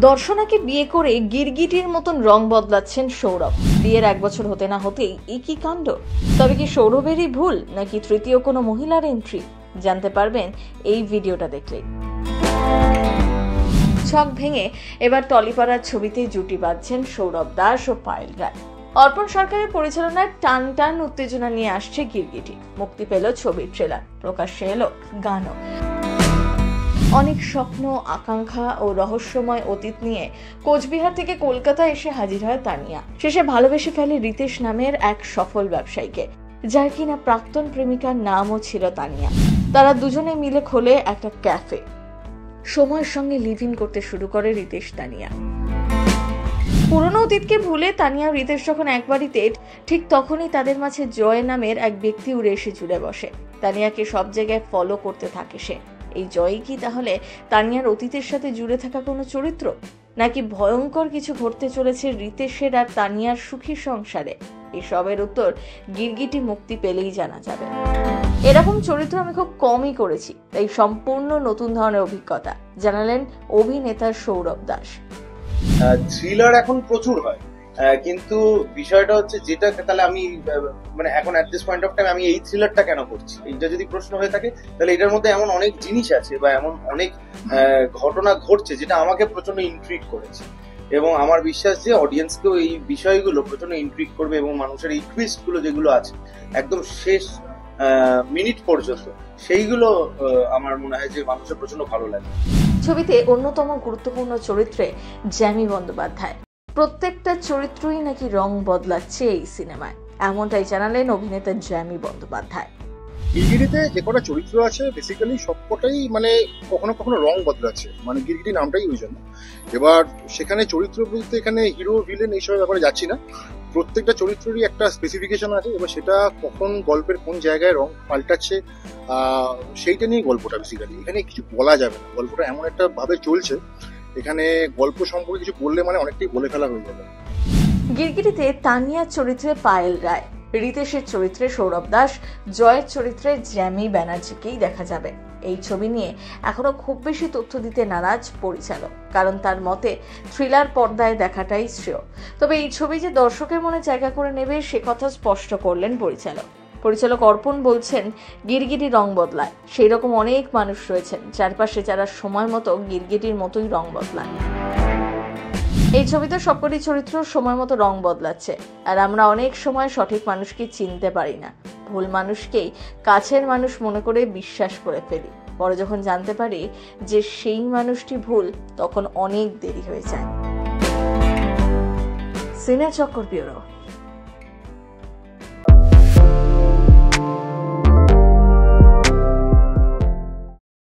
দর্শনাকে বিয়ে করে গিরগিটির মতন রং বদলাচ্ছেন সৌরভ। বিয়ের 1 বছর হতে না হতেই একই কাণ্ড। তবে কি সৌরভেরই ভুল নাকি তৃতীয় কোনো মহিলার এন্ট্রি? জানতে পারবেন এই ভিডিওটা দেখলে। ছক ভেঙে এবার টলিপাড়ার ছবিতে জুটি বাঁধছেন সৌরভ দাস ও পায়েল রায়। অর্পণ সরকারের পরিচালনায় টান টান উত্তেজনা নিয়ে আসছে গিরগিটি। মুক্তি পেল ছবির ট্রেলার, প্রকাশ্যে এলো গানও। অনেক স্বপ্ন, আকাঙ্ক্ষা ও রহস্যময় অতীত নিয়ে কোচবিহার থেকে কলকাতা এসে হাজির হয় তানিয়া। শেষে ভালোবেসে ফেলে রিতেশ নামের এক সফল ব্যবসায়ীকে, যার কিনা প্রাক্তন প্রেমিকার নামও ছিল তানিয়া। তারা দুজনে মিলে খোলে একটা ক্যাফে। সময়ের সঙ্গে লিভ ইন করতে শুরু করে রিতেশ তানিয়া। পুরনো অতীতকে ভুলে তানিয়া রিতেশ যখন এক বাড়িতে, ঠিক তখনই তাদের মাঝে জয় নামের এক ব্যক্তি উড়ে এসে জুড়ে বসে। তানিয়াকে সব জায়গায় ফলো করতে থাকে সে। এই জয় কি তাহলে তানিয়ার অতীতের সাথে জুড়ে থাকা কোনো চরিত্র, নাকি ভয়ঙ্কর কিছু ঘটতে চলেছে রিতেশের আর তানিয়ার সুখী সংসারে? এসবের উত্তর গিরগিটি মুক্তি পেলেই জানা যাবে। এরকম চরিত্র আমি খুব কমই করেছি, তাই সম্পূর্ণ নতুন ধরনের অভিজ্ঞতা, জানালেন অভিনেতা সৌরভ দাস। থ্রিলার এখন প্রচুর হয়, কিন্তু বিষয়টা হচ্ছে যেটা তাহলে আমি মানে এখন at this point of time আমি এই থ্রিলারটা কেন করছি, এইটা যদি প্রশ্ন হয়ে থাকে তাহলে এটার মধ্যে এমন অনেক জিনিস আছে বা এমন অনেক ঘটনা ঘটছে যেটা আমাকে প্রচন্ড ইন্ট্রিগ করেছে, এবং আমার বিশ্বাস যে অডিয়েন্সকেও এই বিষয়গুলো প্রচন্ড ইন্ট্রিগ করবে এবং মানুষের এই টুইস্ট গুলো যেগুলো আছে একদম শেষ মিনিট পর্যন্ত, সেইগুলো আমার মনে হয় যে মানুষের প্রচন্ড ভালো লাগে। ছবিতে অন্যতম গুরুত্বপূর্ণ চরিত্রে জ্যামি বন্দ্যোপাধ্যায়। প্রত্যেকটা চরিত্রই নাকি রং বদলাচ্ছে এই সিনেমায়, এমনটাই জানালেন অভিনেতা জ্যামি বন্দ্যোপাধ্যায়। গিরগিটিতে যে কটা চরিত্র আছে বেসিক্যালি সবকটাই মানে কখনো কখনো রং বদলাচ্ছে, মানে গিরগিটি নামটাই ওই জন্য। এবার সেখানে চরিত্র বলতে এখানে হিরো ভিলেন এইসব ব্যাপারে যাচ্ছি না, প্রত্যেকটা চরিত্রেরই একটা স্পেসিফিকেশন আছে, এবার সেটা কখন গল্পের কোন জায়গায় রং পাল্টাচ্ছে সেইটা নিয়ে গল্পটা বেসিক্যালি। এখানে কিছু বলা যাবে না, গল্পটা এমন একটা ভাবে চলছে, এখানে গল্প সম্পর্কে কিছু বললে মানে অনেকটাই বলে ফেলা হয়ে যাবে। গিরগিটিতে তানিয়ার চরিত্রে পায়েল রায়, রিতেশের চরিত্রে সৌরভ দাস, জয়ের চরিত্রে জ্যামি ব্যানার্জিকেই দেখা যাবে। এই ছবি নিয়ে এখনো খুব বেশি তথ্য দিতে নারাজ পরিচালক, কারণ তার মতে থ্রিলার পর্দায় দেখাটাই শ্রেয়। তবে এই ছবি যে দর্শকের মনে জায়গা করে নেবে সে কথা স্পষ্ট করলেন পরিচালক অর্পণ বলছেন, গিরগিটি রং বদলায়, সেই রকম অনেক মানুষ রয়েছেন চারপাশে যারা সময় মতো গিরগিটির মতোই রং বদলায়। এই ছবিতে সবকটি চরিত্র সময় মতো রং বদলাচ্ছে, আর আমরা অনেক সময় সঠিক মানুষকে চিনতে পারি না, ভুল মানুষকেই কাছের মানুষ মনে করে বিশ্বাস করে ফেলি। পরে যখন জানতে পারি যে সেই মানুষটি ভুল, তখন অনেক দেরি হয়ে যায়। সিনে চক্কর ব্যুরো।